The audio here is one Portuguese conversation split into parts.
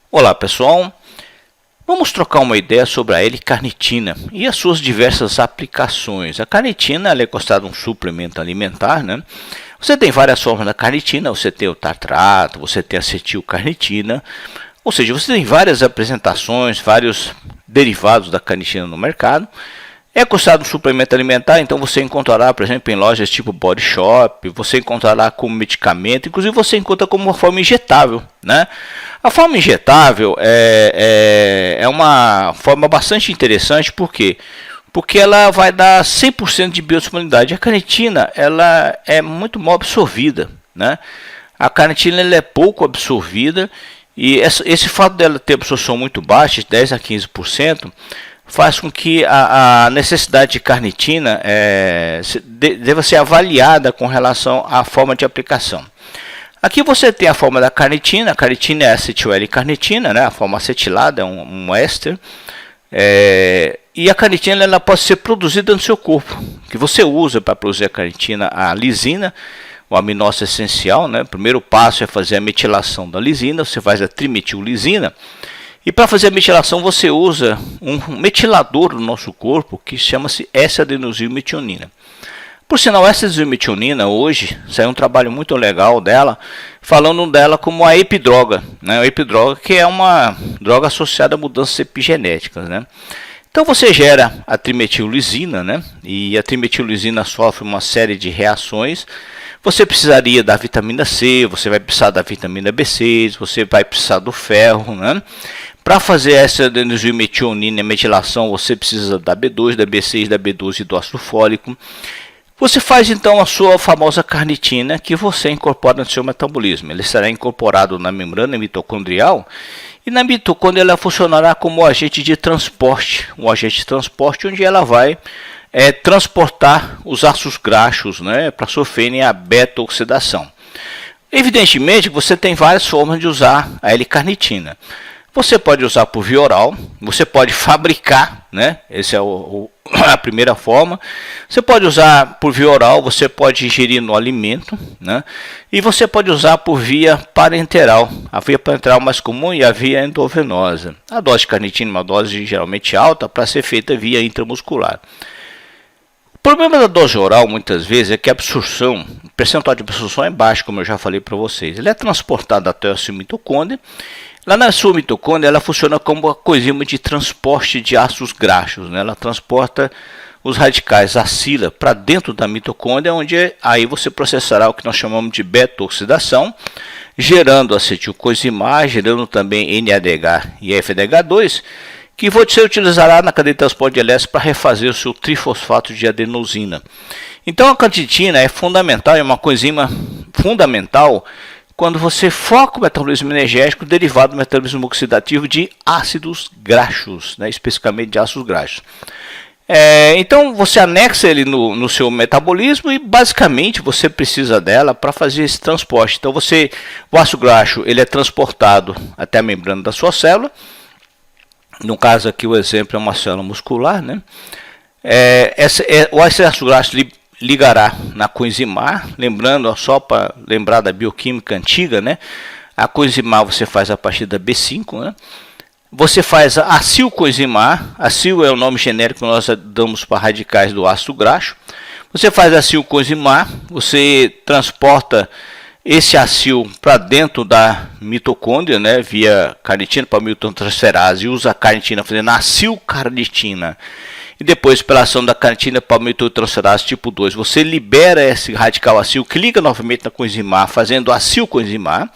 Olá pessoal, vamos trocar uma ideia sobre a L-carnitina e as suas diversas aplicações. A carnitina é considerada um suplemento alimentar, né? Você tem várias formas da carnitina, você tem o tartrato, você tem a acetilcarnitina, ou seja, você tem várias apresentações, vários derivados da carnitina no mercado. É considerado um suplemento alimentar, então você encontrará, por exemplo, em lojas tipo Body Shop, você encontrará como medicamento, inclusive você encontra como uma forma injetável, né? A forma injetável é uma forma bastante interessante, por quê? Porque ela vai dar 100% de biodisponibilidade. A carnitina ela é muito mal absorvida, né? A carnitina ela é pouco absorvida e esse fato dela ter absorção muito baixa, de 10 a 15%, faz com que a necessidade de carnitina deva ser avaliada com relação à forma de aplicação. Aqui você tem a forma da carnitina. A carnitina é acetil L-carnitina, né? A forma acetilada é um éster. E a carnitina ela pode ser produzida no seu corpo, que você usa para produzir a carnitina, a lisina, o aminoácido essencial, né? O primeiro passo é fazer a metilação da lisina, você faz a trimetillisina. E para fazer a metilação você usa um metilador do nosso corpo que chama-se S-adenosilmetionina. Por sinal, essa S-adenosilmetionina hoje saiu um trabalho muito legal dela, falando dela como a epidroga, né? A epidroga que é uma droga associada a mudanças epigenéticas, né? Então você gera a trimetillisina, né? E a trimetillisina sofre uma série de reações. Você precisaria da vitamina C, você vai precisar da vitamina B6, você vai precisar do ferro, né? Para fazer essa adenosilmetionina e metilação, você precisa da B2, da B6, da B12 e do ácido fólico. Você faz então a sua famosa carnitina que você incorpora no seu metabolismo. Ele será incorporado na membrana mitocondrial e na mitocôndria ela funcionará como agente de transporte, um agente de transporte onde ela vai transportar os ácidos graxos, né, para sofrerem a beta-oxidação. Evidentemente, você tem várias formas de usar a L-carnitina. Você pode usar por via oral, você pode fabricar, né? Essa é a primeira forma. Você pode usar por via oral, você pode ingerir no alimento, né? E você pode usar por via parenteral. A via parenteral mais comum e a via endovenosa. A dose de carnitina é uma dose geralmente alta para ser feita via intramuscular. O problema da dose oral, muitas vezes, é que a absorção, o percentual de absorção é baixo, como eu já falei para vocês. Ele é transportado até a sua mitocôndria. Lá na sua mitocôndria, ela funciona como uma coenzima de transporte de ácidos graxos, né? Ela transporta os radicais acila para dentro da mitocôndria, onde aí você processará o que nós chamamos de beta-oxidação, gerando acetilcoenzimar, gerando também NADH e FDH2, que você utilizará na cadeia de transporte de elétrons para refazer o seu trifosfato de adenosina. Então a carnitina é fundamental, é uma coenzima fundamental quando você foca o metabolismo energético derivado do metabolismo oxidativo de ácidos graxos, né, especificamente de ácidos graxos. Então você anexa ele no seu metabolismo e basicamente você precisa dela para fazer esse transporte. Então o ácido graxo ele é transportado até a membrana da sua célula. No caso aqui o exemplo é uma célula muscular, né? O ácido graxo ligará na coenzimar, lembrando, só para lembrar da bioquímica antiga, né? A coenzimar você faz a partir da B5, né? Você faz a acilcoenzimar, acil é o nome genérico que nós damos para radicais do ácido graxo. Você faz a acilcoenzimar, você transporta esse acil para dentro da mitocôndria, né, via carnitina para miltontransferase, e usa a carnitina fazendo acilcarnitina. E depois, pela ação da carnitina para miltontransferase tipo 2, você libera esse radical acil que liga novamente na coenzimar, fazendo acilcoenzimar.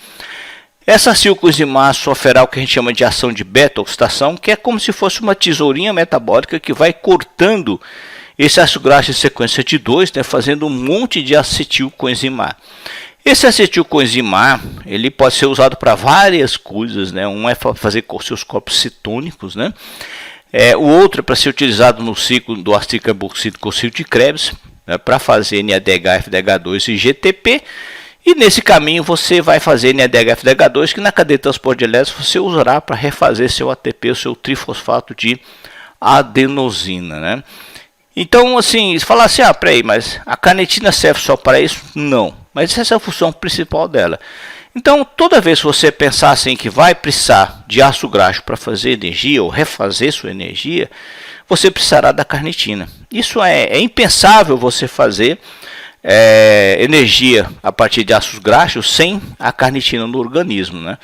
Essa acilcoenzimar sofrerá o que a gente chama de ação de beta-oxidação, que é como se fosse uma tesourinha metabólica que vai cortando esse ácido graxo em sequência de 2, né, fazendo um monte de acetilcoenzimar. Esse acetilcoenzimar ele pode ser usado para várias coisas, né? Um é para fazer seus corpos cetônicos, né? O outro é para ser utilizado no ciclo do ácido carboxílico ou ciclo de Krebs, né? Para fazer NADH, FDH2 e GTP. E nesse caminho você vai fazer NADH, FDH2, que na cadeia de transporte de elétrons você usará para refazer seu ATP, o seu trifosfato de adenosina, né? Então, assim, se falar assim, peraí, mas a carnitina serve só para isso? Não. Mas essa é a função principal dela. Então, toda vez que você pensar assim que vai precisar de ácido graxo para fazer energia ou refazer sua energia, você precisará da carnitina. Isso é impensável você fazer energia a partir de ácidos graxos sem a carnitina no organismo, né?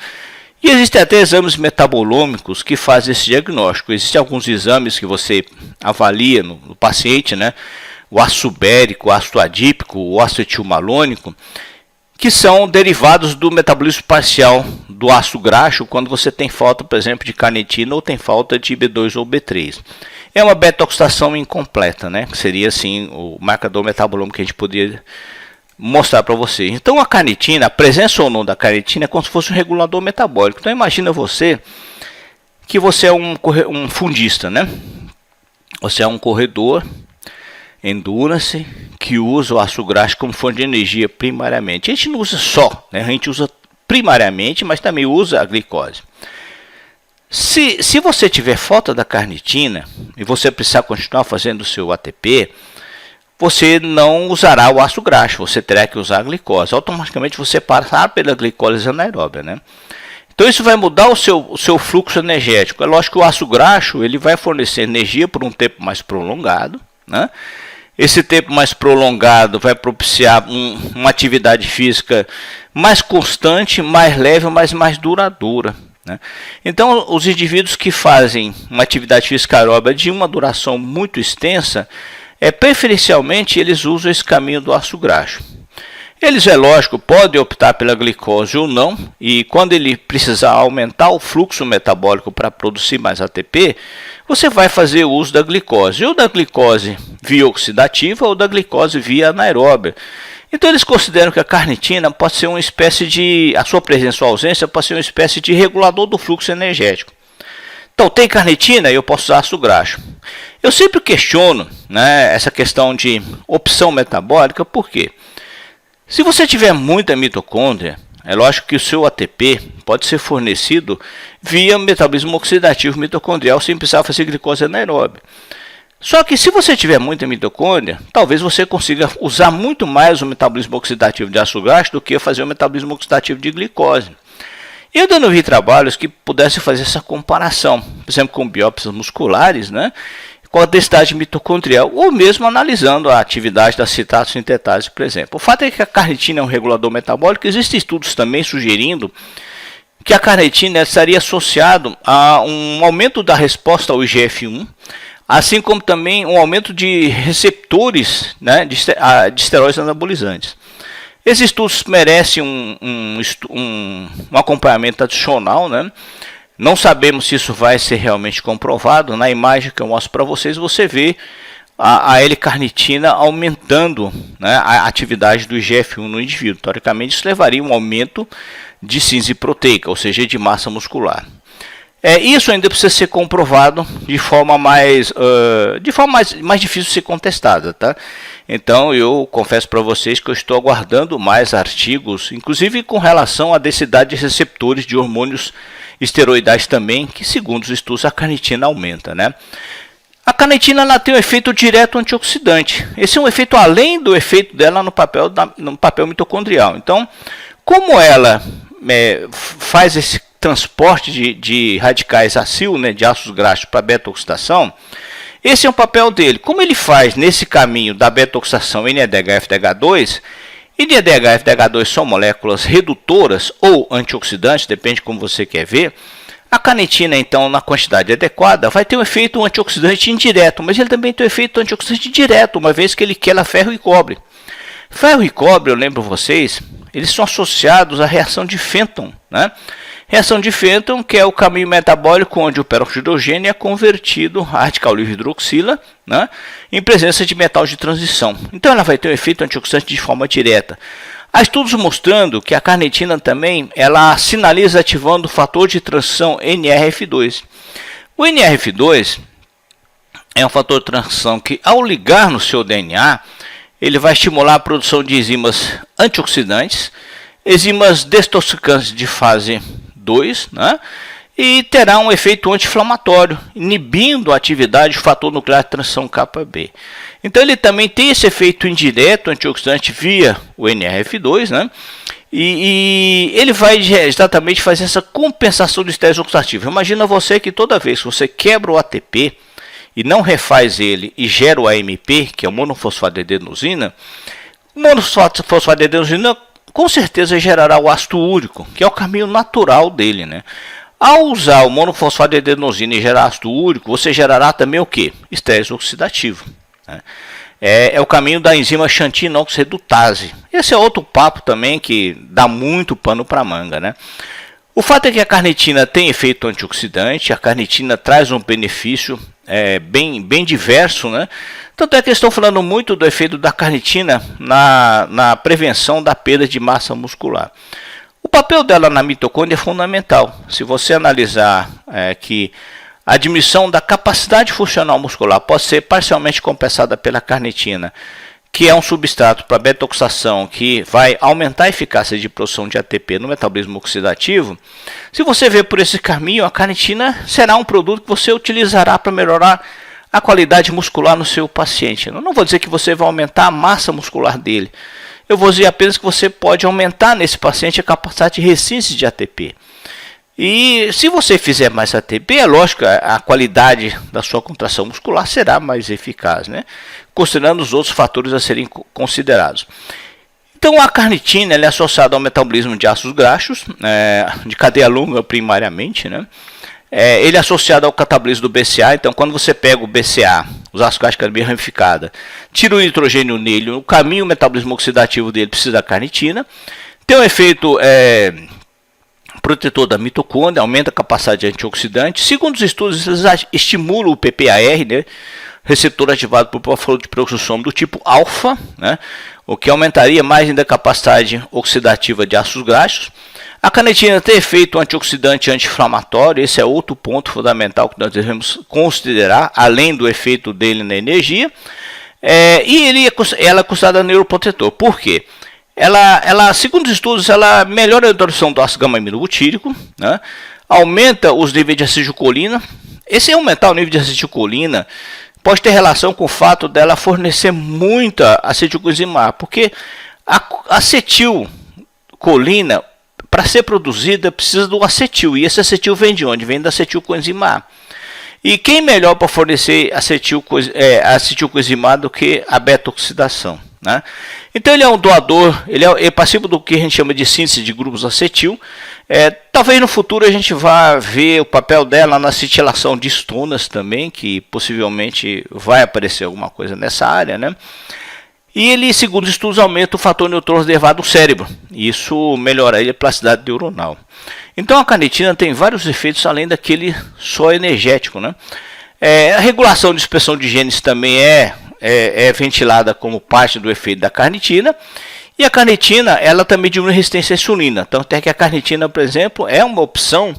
E existem até exames metabolômicos que fazem esse diagnóstico. Existem alguns exames que você avalia no paciente, né? O ácido bérico, o ácido adípico, o ácido etilmalônico, que são derivados do metabolismo parcial do ácido graxo quando você tem falta, por exemplo, de carnitina ou tem falta de B2 ou B3. É uma beta-oxidação incompleta, né? Que seria assim o marcador metabolômico que a gente poderia mostrar para vocês. Então a carnitina, a presença ou não da carnitina é como se fosse um regulador metabólico. Então imagina você que você é um fundista, né? Você é um corredor endurance que usa o ácido graxo como fonte de energia primariamente. A gente não usa só, né? A gente usa primariamente, mas também usa a glicose. Se você tiver falta da carnitina e você precisar continuar fazendo o seu ATP, você não usará o ácido graxo, você terá que usar a glicose. Automaticamente você passará pela glicólise anaeróbia, né? Então isso vai mudar o seu fluxo energético. É lógico que o ácido graxo ele vai fornecer energia por um tempo mais prolongado, né? Esse tempo mais prolongado vai propiciar uma atividade física mais constante, mais leve, mas mais duradoura, né? Então, os indivíduos que fazem uma atividade física aeróbica de uma duração muito extensa, preferencialmente eles usam esse caminho do ácido graxo. Eles, é lógico, podem optar pela glicose ou não, e quando ele precisar aumentar o fluxo metabólico para produzir mais ATP, você vai fazer uso da glicose, ou da glicose via oxidativa ou da glicose via anaeróbia. Então eles consideram que a carnitina pode ser uma espécie de, a sua presença ou ausência pode ser uma espécie de regulador do fluxo energético. Então tem carnitina e eu posso usar ácido graxo. Eu sempre questiono, né, essa questão de opção metabólica, por quê? Se você tiver muita mitocôndria, é lógico que o seu ATP pode ser fornecido via metabolismo oxidativo mitocondrial sem precisar fazer glicose anaeróbia. Só que se você tiver muita mitocôndria, talvez você consiga usar muito mais o metabolismo oxidativo de ácido graxo do que fazer o metabolismo oxidativo de glicose. Eu ainda não vi trabalhos que pudessem fazer essa comparação, por exemplo, com biópsias musculares, né, com a densidade mitocondrial, ou mesmo analisando a atividade da citato sintetase, por exemplo. O fato é que a carnitina é um regulador metabólico. Existem estudos também sugerindo que a carnitina estaria associado a um aumento da resposta ao IGF-1, assim como também um aumento de receptores, né, de esteroides anabolizantes. Esses estudos merecem um acompanhamento adicional, né? Não sabemos se isso vai ser realmente comprovado. Na imagem que eu mostro para vocês, você vê a L-carnitina aumentando, né, a atividade do IGF-1 no indivíduo. Teoricamente, isso levaria a um aumento de síntese proteica, ou seja, de massa muscular. Isso ainda precisa ser comprovado de forma mais difícil de ser contestada, tá? Então eu confesso para vocês que eu estou aguardando mais artigos, inclusive com relação à densidade de receptores de hormônios esteroidais também, que segundo os estudos a carnitina aumenta, né? A carnitina ela tem um efeito direto antioxidante. Esse é um efeito além do efeito dela no papel mitocondrial. Então, como ela faz esse transporte de radicais acil, né, de ácidos graxos para beta-oxidação, esse é o papel dele. Como ele faz nesse caminho da beta-oxidação NADH-FDH2, e NADH e FDH2 são moléculas redutoras ou antioxidantes, depende de como você quer ver. A carnitina, então, na quantidade adequada, vai ter um efeito antioxidante indireto, mas ele também tem um efeito antioxidante direto, uma vez que ele quebra ferro e cobre. Ferro e cobre, eu lembro vocês, eles são associados à reação de Fenton, né? Reação de Fenton, que é o caminho metabólico onde o peróxido de hidrogênio é convertido a radical livre hidroxila, né, em presença de metal de transição. Então ela vai ter um efeito antioxidante de forma direta. Há estudos mostrando que a carnitina também ela sinaliza ativando o fator de transição NRF2. O NRF2 é um fator de transição que, ao ligar no seu DNA, ele vai estimular a produção de enzimas antioxidantes, enzimas detoxicantes de fase 2, né? E terá um efeito anti-inflamatório, inibindo a atividade do fator nuclear de transição kappa-B. Então ele também tem esse efeito indireto antioxidante via o NRF2, né? E ele vai exatamente fazer essa compensação do estresse oxidativo. Imagina você que toda vez que você quebra o ATP e não refaz ele e gera o AMP, que é o monofosfato de adenosina, o monofosfato de adenosina com certeza gerará o ácido úrico, que é o caminho natural dele, né? Ao usar o monofosfato de adenosina e gerar ácido úrico, você gerará também o que? Estresse oxidativo, né? É o caminho da enzima xantina-oxidutase. Esse é outro papo também que dá muito pano para manga, né? O fato é que a carnitina tem efeito antioxidante, a carnitina traz um benefício bem diverso, né? Tanto é que estão falando muito do efeito da carnitina na prevenção da perda de massa muscular. O papel dela na mitocôndria é fundamental. Se você analisar que a diminuição da capacidade funcional muscular pode ser parcialmente compensada pela carnitina, que é um substrato para beta-oxidação que vai aumentar a eficácia de produção de ATP no metabolismo oxidativo. Se você ver por esse caminho, a carnitina será um produto que você utilizará para melhorar a qualidade muscular no seu paciente. Eu não vou dizer que você vai aumentar a massa muscular dele. Eu vou dizer apenas que você pode aumentar nesse paciente a capacidade de ressíntese de ATP. E se você fizer mais ATP, é lógico, a qualidade da sua contração muscular será mais eficaz, né? Considerando os outros fatores a serem considerados. Então a carnitina é associada ao metabolismo de ácidos graxos, de cadeia longa primariamente, né? Ele é associado ao catabolismo do BCA, então quando você pega o BCA, os ácidos graxos de cadeia ramificada, tira o nitrogênio nele, o caminho metabolismo oxidativo dele precisa da carnitina, tem um efeito protetor da mitocôndria, aumenta a capacidade antioxidante. Segundo os estudos, eles estimulam o PPAR, né, receptor ativado por fosfolipidilxossome do tipo alfa, né, o que aumentaria mais ainda a capacidade oxidativa de ácidos graxos. A carnitina tem efeito antioxidante e anti-inflamatório, esse é outro ponto fundamental que nós devemos considerar, além do efeito dele na energia. E ela é considerada neuroprotetor. Por quê? Ela, segundo os estudos, ela melhora a absorção do ácido gama-aminobutírico, né? Aumenta os níveis de acetilcolina. Esse aumentar o nível de acetilcolina pode ter relação com o fato dela fornecer muita acetilcoenzima A, porque a acetilcolina, para ser produzida, precisa do acetil, e esse acetil vem de onde? Vem da acetilcoenzima A. E quem melhor para fornecer acetilcoenzima A do que a beta-oxidação, né? Então ele é um doador, ele é passivo do que a gente chama de síntese de grupos acetil. Talvez no futuro a gente vá ver o papel dela na acetilação de estonas também, que possivelmente vai aparecer alguma coisa nessa área, né? E ele, segundo os estudos, aumenta o fator nêutron reservado do cérebro. Isso melhoraria a plasticidade neuronal. Então a carnitina tem vários efeitos além daquele só energético, né? A regulação de expressão de genes também é ventilada como parte do efeito da carnitina. E a carnitina, ela também diminui a resistência à insulina. Então, até que a carnitina, por exemplo, é uma opção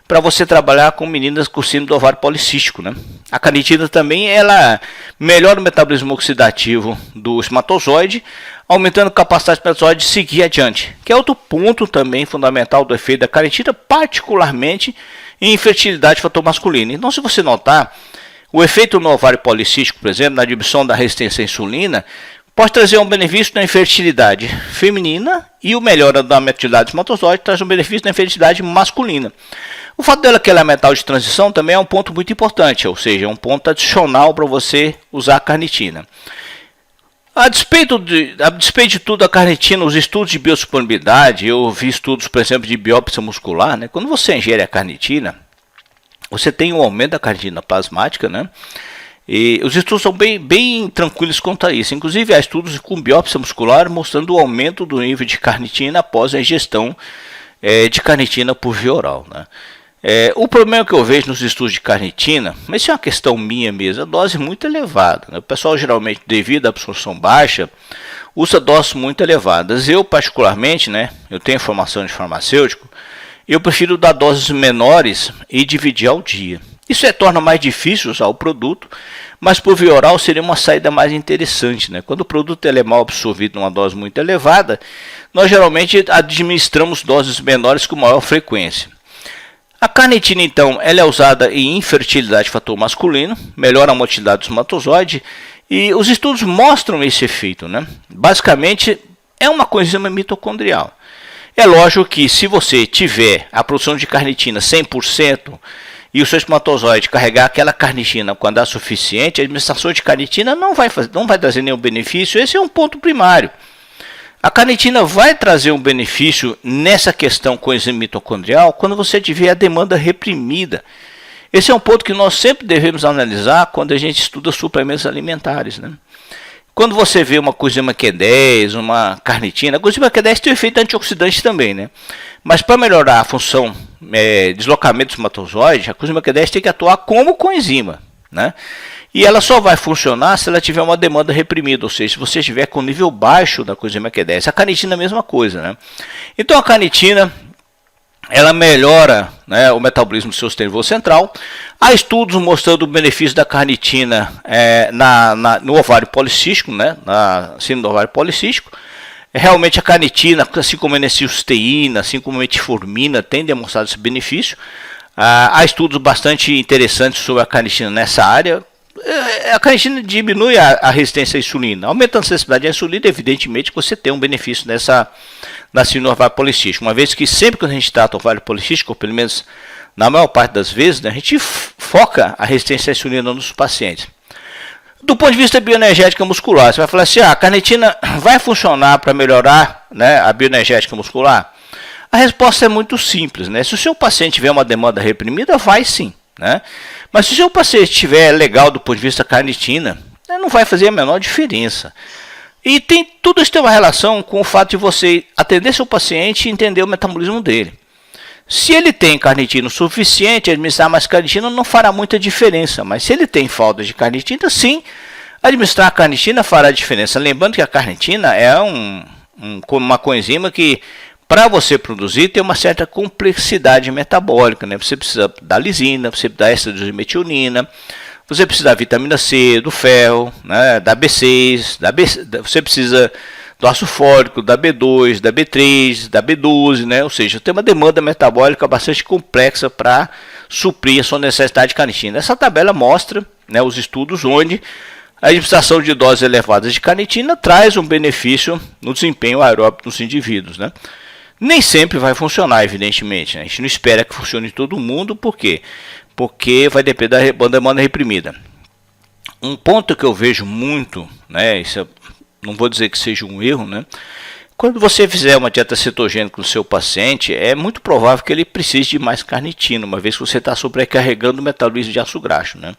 para você trabalhar com meninas com síndrome do ovário policístico, né? A carnitina também, ela melhora o metabolismo oxidativo do espermatozoide, aumentando a capacidade do espermatozoide de seguir adiante, que é outro ponto também fundamental do efeito da carnitina, particularmente em infertilidade fator masculino. Então, se você notar, o efeito no ovário policístico, por exemplo, na diminuição da resistência à insulina, pode trazer um benefício na infertilidade feminina, e o melhora da motilidade do espermatozoide traz um benefício na infertilidade masculina. O fato dela que ela é metal de transição também é um ponto muito importante, ou seja, é um ponto adicional para você usar a carnitina. A despeito de tudo, a carnitina, os estudos de biodisponibilidade, eu vi estudos, por exemplo, de biópsia muscular, né? Quando você ingere a carnitina, você tem um aumento da carnitina plasmática, né? E os estudos são bem tranquilos quanto a isso. Inclusive, há estudos com biópsia muscular mostrando o aumento do nível de carnitina após a ingestão de carnitina por via oral, né? O problema que eu vejo nos estudos de carnitina, mas isso é uma questão minha mesmo, a dose muito elevada, né? O pessoal geralmente, devido à absorção baixa, usa doses muito elevadas. Eu particularmente, né, eu tenho formação de farmacêutico, eu prefiro dar doses menores e dividir ao dia. Isso torna mais difícil usar o produto, mas por via oral seria uma saída mais interessante, né? Quando o produto é mal absorvido numa dose muito elevada, nós geralmente administramos doses menores com maior frequência. A carnitina, então, ela é usada em infertilidade fator masculino, melhora a motilidade do espermatozoide, e os estudos mostram esse efeito, né? Basicamente, é uma coenzima mitocondrial. É lógico que se você tiver a produção de carnitina 100% e o seu espermatozoide carregar aquela carnitina quando é suficiente, a administração de carnitina não vai trazer nenhum benefício. Esse é um ponto primário. A carnitina vai trazer um benefício nessa questão coenzima mitocondrial quando você tiver a demanda reprimida. Esse é um ponto que nós sempre devemos analisar quando a gente estuda suplementos alimentares, né? Quando você vê uma coenzima Q10, uma carnitina, a coenzima Q10 tem um efeito antioxidante também, né? Mas para melhorar a função deslocamento do espermatozoide, a coenzima Q10 tem que atuar como coenzima, né? E ela só vai funcionar se ela tiver uma demanda reprimida, ou seja, se você estiver com nível baixo da coenzima Q10. A carnitina é a mesma coisa, né? Então a carnitina, ela melhora, né, o metabolismo do seu sistema nervoso central. Há estudos mostrando o benefício da carnitina no ovário policístico, né, na síndrome do ovário policístico. Realmente a carnitina, assim como a N-cisteína, assim como a metformina, tem demonstrado esse benefício. Há estudos bastante interessantes sobre a carnitina nessa área. A carnitina diminui a resistência à insulina, aumenta a sensibilidade à insulina, evidentemente que você tem um benefício na síndrome do ovário policístico, uma vez que sempre que a gente trata o ovário policístico, ou pelo menos na maior parte das vezes, né, a gente foca a resistência à insulina nos pacientes. Do ponto de vista bioenergética muscular, você vai falar assim, a carnitina vai funcionar para melhorar, né, a bioenergética muscular? A resposta é muito simples, né? Se o seu paciente tiver uma demanda reprimida, vai sim, né? Mas se o seu paciente estiver legal do ponto de vista carnitina, não vai fazer a menor diferença. E tudo isso tem uma relação com o fato de você atender seu paciente e entender o metabolismo dele. Se ele tem carnitina o suficiente, administrar mais carnitina não fará muita diferença. Mas se ele tem falta de carnitina, sim, administrar a carnitina fará diferença. Lembrando que a carnitina é uma coenzima que, para você produzir, tem uma certa complexidade metabólica, né? Você precisa da lisina, você precisa da éster-metionina, você precisa da vitamina C, do ferro, né? Da B6, você precisa do ácido fólico, da B2, da B3, da B12, né? Ou seja, tem uma demanda metabólica bastante complexa para suprir a sua necessidade de carnitina. Essa tabela mostra, né, os estudos onde a administração de doses elevadas de carnitina traz um benefício no desempenho aeróbico dos indivíduos, né? Nem sempre vai funcionar, evidentemente, né? A gente não espera que funcione em todo mundo, por quê? Porque vai depender da demanda reprimida. Um ponto que eu vejo muito, né, isso não vou dizer que seja um erro, né? Quando você fizer uma dieta cetogênica no seu paciente, é muito provável que ele precise de mais carnitina, uma vez que você está sobrecarregando o metabolismo de ácido graxo, né?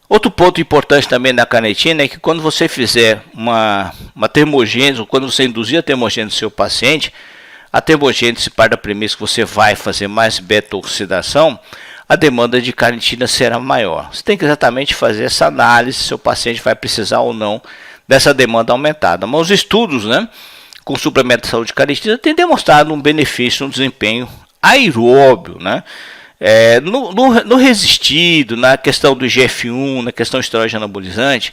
Outro ponto importante também na carnitina é que quando você fizer uma termogênese, ou quando você induzir a termogênese no seu paciente, a termogênese parte da premissa que você vai fazer mais beta-oxidação, a demanda de carnitina será maior. Você tem que exatamente fazer essa análise se o paciente vai precisar ou não dessa demanda aumentada. Mas os estudos, né, com suplementação de carnitina têm demonstrado um benefício no desempenho aeróbio, né? No resistido, na questão do IGF-1, na questão esteroide anabolizante,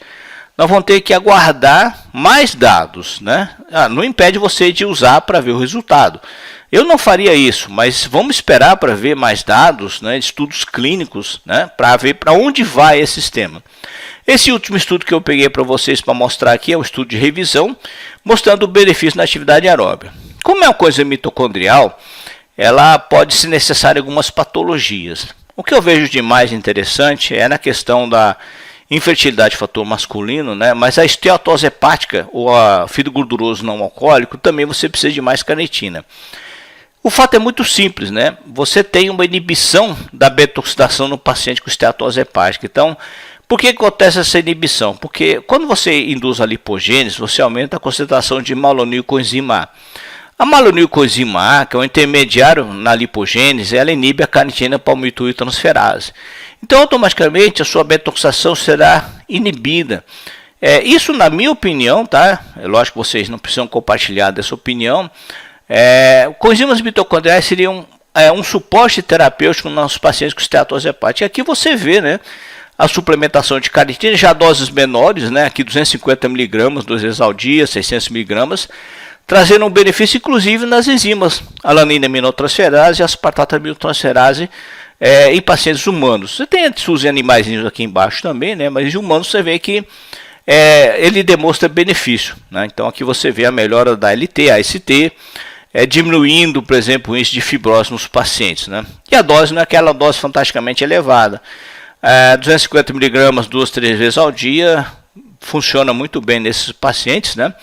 nós vamos ter que aguardar mais dados, né? Não impede você de usar para ver o resultado. Eu não faria isso, mas vamos esperar para ver mais dados, né, estudos clínicos, né, para ver para onde vai esse sistema. Esse último estudo que eu peguei para vocês para mostrar aqui é um estudo de revisão, mostrando o benefício na atividade aeróbica. Como é uma coisa mitocondrial, ela pode ser necessária em algumas patologias. O que eu vejo de mais interessante é na questão da infertilidade fator masculino, né? Mas a esteatose hepática ou a fígado gorduroso não alcoólico também você precisa de mais carnitina. O fato é muito simples, né? Você tem uma inibição da beta-oxidação no paciente com esteatose hepática. Então, por que acontece essa inibição? Porque quando você induz a lipogênese, você aumenta a concentração de malonil-coenzima A. A malonil-coenzima A, que é um intermediário na lipogênese, ela inibe a carnitina palmitoyltransferase. Então, automaticamente, a sua beta-oxidação será inibida. Isso, na minha opinião, tá? É lógico que vocês não precisam compartilhar dessa opinião. Coenzimas mitocondriais seriam um suporte terapêutico nos pacientes com esteatose hepática. Aqui você vê, né, a suplementação de carnitina, já doses menores, né, aqui 250 mg 2 vezes ao dia, 600 mg, trazendo um benefício inclusive nas enzimas alanina aminotransferase e aspartata aminotransferase em pacientes humanos. Você tem estudos em animais aqui embaixo também, né, mas em humanos você vê que ele demonstra benefício, né? Então aqui você vê a melhora da LT, AST, diminuindo, por exemplo, o índice de fibrose nos pacientes, né? E a dose não é aquela dose fantasticamente elevada. 250 miligramas 2-3 vezes ao dia funciona muito bem nesses pacientes, né?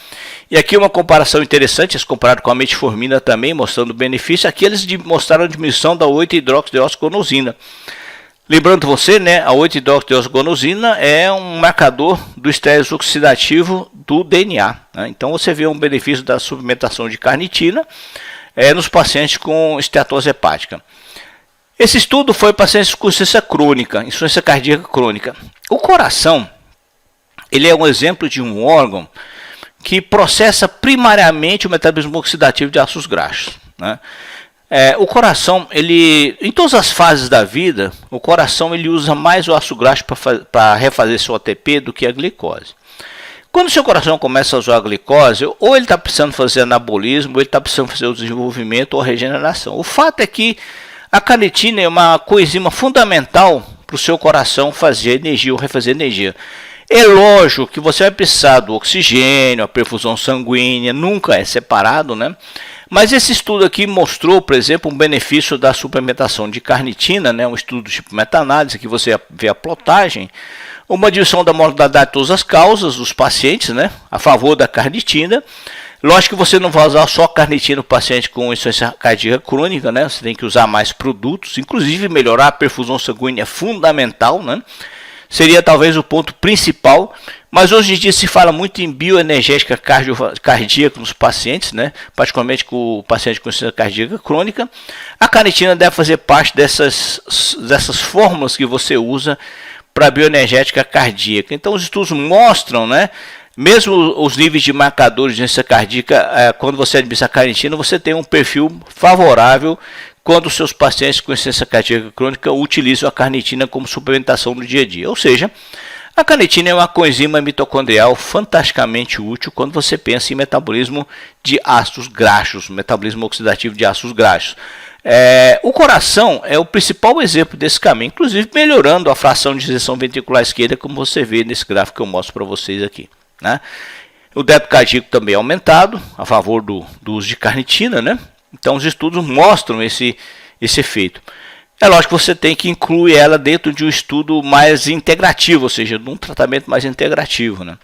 E aqui uma comparação interessante, eles compararam com a metformina também, mostrando o benefício. Aqui eles mostraram a diminuição da 8-hidroxideoxygonosina. Lembrando você, né, a 8-hidroxideoxygonosina é um marcador do estresse oxidativo do DNA, né? Então você vê um benefício da suplementação de carnitina nos pacientes com esteatose hepática. Esse estudo foi para pacientes com insuficiência crônica, insuficiência cardíaca crônica. O coração, ele é um exemplo de um órgão que processa primariamente o metabolismo oxidativo de ácidos graxos, né? O coração, ele, em todas as fases da vida, o coração ele usa mais o ácido graxo para refazer seu ATP do que a glicose. Quando o seu coração começa a usar a glicose, ou ele está precisando fazer anabolismo, ou ele está precisando fazer o desenvolvimento ou a regeneração. O fato é que a carnitina é uma coenzima fundamental para o seu coração fazer energia ou refazer energia. É lógico que você vai precisar do oxigênio, a perfusão sanguínea, nunca é separado, né? Mas esse estudo aqui mostrou, por exemplo, um benefício da suplementação de carnitina, né? Um estudo tipo meta-análise, que você vê a plotagem, uma diminuição da mortalidade de todas as causas dos pacientes, né? A favor da carnitina. Lógico que você não vai usar só carnitina no paciente com insuficiência cardíaca crônica, né? Você tem que usar mais produtos, inclusive melhorar a perfusão sanguínea é fundamental, né? Seria talvez o ponto principal, mas hoje em dia se fala muito em bioenergética cardíaca nos pacientes, né? Particularmente com o paciente com insuficiência cardíaca crônica. A carnitina deve fazer parte dessas fórmulas que você usa para bioenergética cardíaca. Então os estudos mostram, né? Mesmo os níveis de marcadores de insuficiência cardíaca, quando você administra a carnitina, você tem um perfil favorável quando os seus pacientes com insuficiência cardíaca crônica utilizam a carnitina como suplementação no dia a dia. Ou seja, a carnitina é uma coenzima mitocondrial fantasticamente útil quando você pensa em metabolismo de ácidos graxos, metabolismo oxidativo de ácidos graxos. O coração é o principal exemplo desse caminho, inclusive melhorando a fração de ejeção ventricular esquerda, como você vê nesse gráfico que eu mostro para vocês aqui, né? O débito cardíaco também é aumentado a favor do uso de carnitina, né? Então os estudos mostram esse efeito. É lógico que você tem que incluir ela dentro de um estudo mais integrativo, ou seja, de um tratamento mais integrativo, né?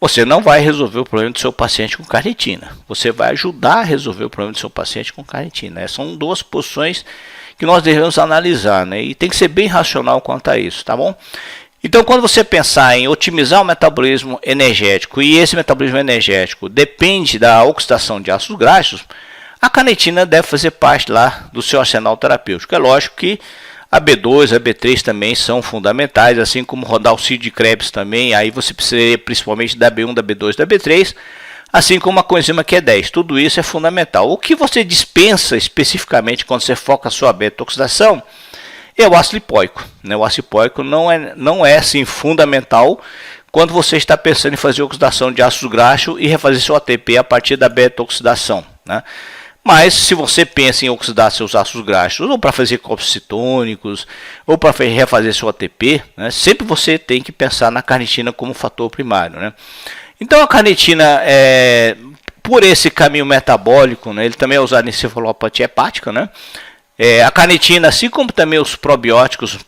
Você não vai resolver o problema do seu paciente com carnitina. Você vai ajudar a resolver o problema do seu paciente com carnitina. São duas posições que nós devemos analisar, né? E tem que ser bem racional quanto a isso, tá bom? Então, quando você pensar em otimizar o metabolismo energético, e esse metabolismo energético depende da oxidação de ácidos graxos, a carnitina deve fazer parte lá do seu arsenal terapêutico. É lógico que a B2, a B3 também são fundamentais, assim como rodar o cílio de Krebs também. Aí você precisaria principalmente da B1, da B2, da B3, assim como a coenzima Q10. Tudo isso é fundamental. O que você dispensa especificamente quando você foca a sua beta-oxidação é o ácido lipóico, né? O ácido lipóico não é assim fundamental quando você está pensando em fazer oxidação de ácidos graxos e refazer seu ATP a partir da beta-oxidação, né? Mas se você pensa em oxidar seus ácidos graxos, ou para fazer corpos cetônicos, ou para refazer seu ATP, né, sempre você tem que pensar na carnitina como fator primário, né? Então a carnitina, por esse caminho metabólico, né, ele também é usado em cefalopatia hepática, né? A carnitina, assim como também os probióticos,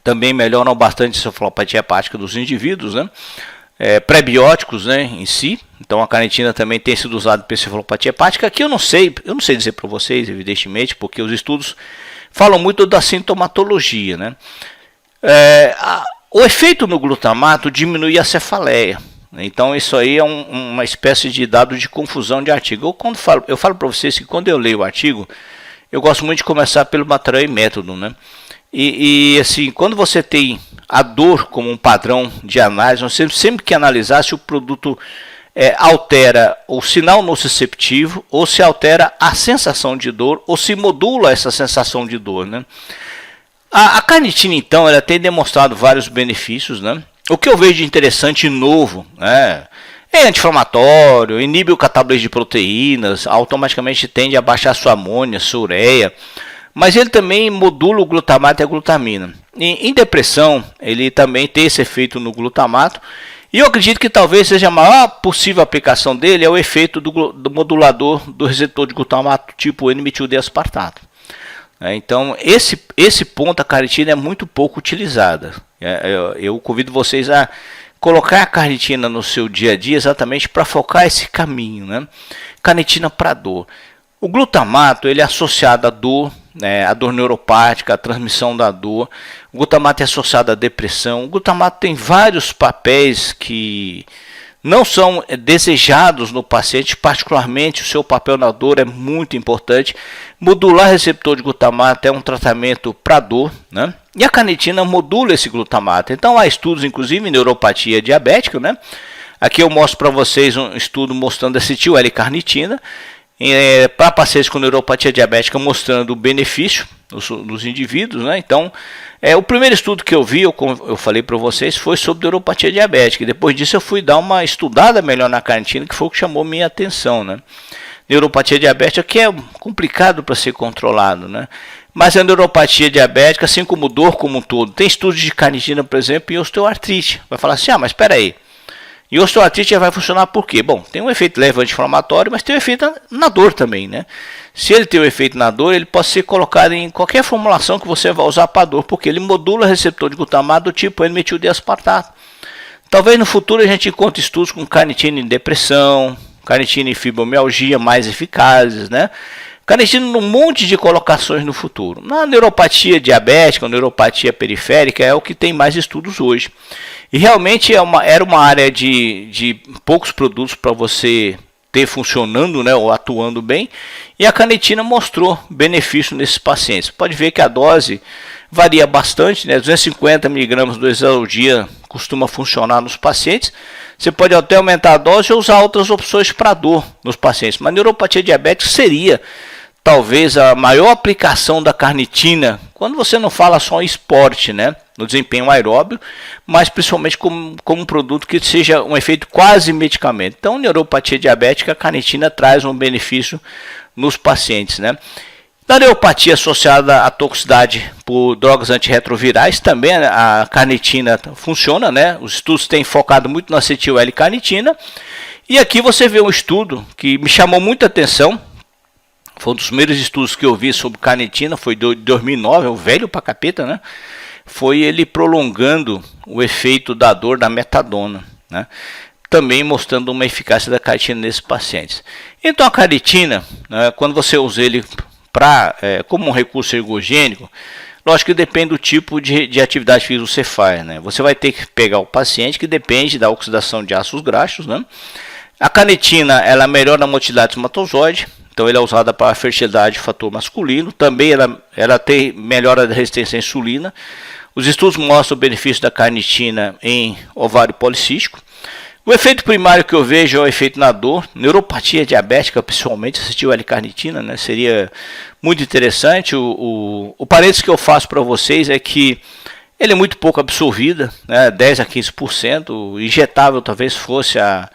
também melhoram bastante a cefalopatia hepática dos indivíduos, né? Prebióticos, né, em si. Então a carnitina também tem sido usada para cefalopatia hepática. Aqui eu não sei dizer para vocês, evidentemente, porque os estudos falam muito da sintomatologia, né? O efeito no glutamato diminui a cefaleia. Então isso aí é uma espécie de dado de confusão de artigo. Eu falo para vocês que quando eu leio o artigo, eu gosto muito de começar pelo material e método, né? E assim, quando você tem a dor como um padrão de análise, nós temos sempre que analisar se o produto altera o sinal nociceptivo, ou se altera a sensação de dor, ou se modula essa sensação de dor, né? A carnitina, então, ela tem demonstrado vários benefícios, né? O que eu vejo de interessante e novo, né, é anti-inflamatório, inibe o catabolismo de proteínas, automaticamente tende a baixar sua amônia, sua ureia, mas ele também modula o glutamato e a glutamina. Em depressão, ele também tem esse efeito no glutamato, E eu acredito que talvez seja a maior possível aplicação dele é o efeito do modulador do receptor de glutamato tipo N-metil-D-aspartato. Então, esse ponto, a carnitina é muito pouco utilizada. Eu convido vocês a colocar a carnitina no seu dia a dia exatamente para focar esse caminho, né? Carnitina para dor. O glutamato ele é associado à dor, né, a dor neuropática, a transmissão da dor. O glutamato é associado à depressão. O glutamato tem vários papéis que não são desejados no paciente, particularmente o seu papel na dor é muito importante. Modular receptor de glutamato é um tratamento para dor, né? E a carnitina modula esse glutamato. Então há estudos, inclusive, em neuropatia diabética, né? Aqui eu mostro para vocês um estudo mostrando acetil L-carnitina para pacientes com neuropatia diabética, mostrando o benefício nos indivíduos, né? Então, o primeiro estudo que eu vi, eu falei para vocês, foi sobre neuropatia diabética. E depois disso eu fui dar uma estudada melhor na carnitina, que foi o que chamou minha atenção, né? Neuropatia diabética que é complicado para ser controlado, né? Mas a neuropatia diabética, assim como dor como um todo, tem estudos de carnitina, por exemplo, em osteoartrite. Vai falar assim, mas espera aí. E osteoartrite vai funcionar por quê? Bom, tem um efeito leve anti-inflamatório, mas tem um efeito na dor também, né? Se ele tem um efeito na dor, ele pode ser colocado em qualquer formulação que você vai usar para dor, porque ele modula o receptor de glutamato do tipo N-metil-D-aspartato. Talvez no futuro a gente encontre estudos com carnitina em depressão, carnitina em fibromialgia mais eficazes, né? Carnitina num monte de colocações no futuro. Na neuropatia diabética, neuropatia periférica, é o que tem mais estudos hoje. E realmente era uma área de poucos produtos para você ter funcionando, né, ou atuando bem. E a carnitina mostrou benefício nesses pacientes. Pode ver que a dose varia bastante, né? 250 mg 2 vezes ao dia costuma funcionar nos pacientes. Você pode até aumentar a dose ou usar outras opções para dor nos pacientes. Mas neuropatia diabética seria talvez a maior aplicação da carnitina, quando você não fala só em esporte, né, no desempenho aeróbio, mas principalmente como um produto que seja um efeito quase medicamento. Então, neuropatia diabética, a carnitina traz um benefício nos pacientes, né. Na neuropatia associada à toxicidade por drogas antirretrovirais, também a carnitina funciona, né? Os estudos têm focado muito na acetil L-carnitina. E aqui você vê um estudo que me chamou muita atenção. Foi um dos primeiros estudos que eu vi sobre carnitina, foi de 2009, é o velho pra capeta, né? Foi ele prolongando o efeito da dor da metadona, né? Também mostrando uma eficácia da carnitina nesses pacientes. Então a carnitina, né, quando você usa ele como um recurso ergogênico, lógico que depende do tipo de atividade física que você faz, né? Você vai ter que pegar o paciente que depende da oxidação de ácidos graxos, né? A carnitina, ela melhora a motilidade espermatozoide, então ela é usada para a fertilidade de fator masculino, também ela tem melhora da resistência à insulina. Os estudos mostram o benefício da carnitina em ovário policístico. O efeito primário que eu vejo é o efeito na dor, neuropatia diabética, principalmente, acetil L-carnitina, né? Seria muito interessante. O parênteses que eu faço para vocês é que ele é muito pouco absorvida, né? 10 a 15%, o injetável talvez fosse a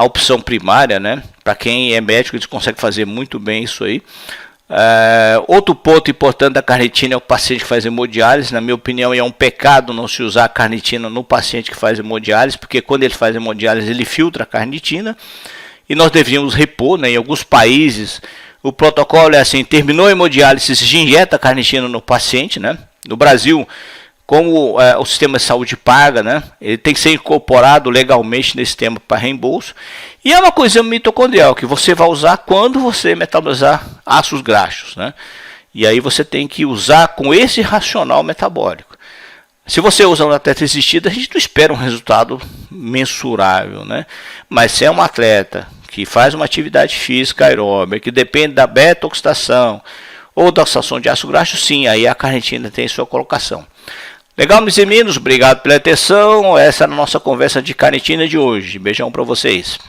opção primária, né? Para quem é médico, eles conseguem fazer muito bem isso aí. Outro ponto importante da carnitina é o paciente que faz hemodiálise. Na minha opinião, é um pecado não se usar a carnitina no paciente que faz hemodiálise, porque quando ele faz hemodiálise ele filtra a carnitina e nós deveríamos repor, né? Em alguns países o protocolo é assim: terminou a hemodiálise, se injeta a carnitina no paciente, né? No Brasil, como o sistema de saúde paga, né, ele tem que ser incorporado legalmente nesse sistema para reembolso. E é uma coisa mitocondrial que você vai usar quando você metabolizar ácidos graxos, né? E aí você tem que usar com esse racional metabólico. Se você usa um atleta existido, a gente não espera um resultado mensurável, né? Mas se é um atleta que faz uma atividade física aeróbica, que depende da beta-oxidação ou da oxidação de ácido graxo, sim, aí a carnitina tem sua colocação. Legal, meus meninos, obrigado pela atenção. Essa é a nossa conversa de carnitina de hoje. Beijão para vocês.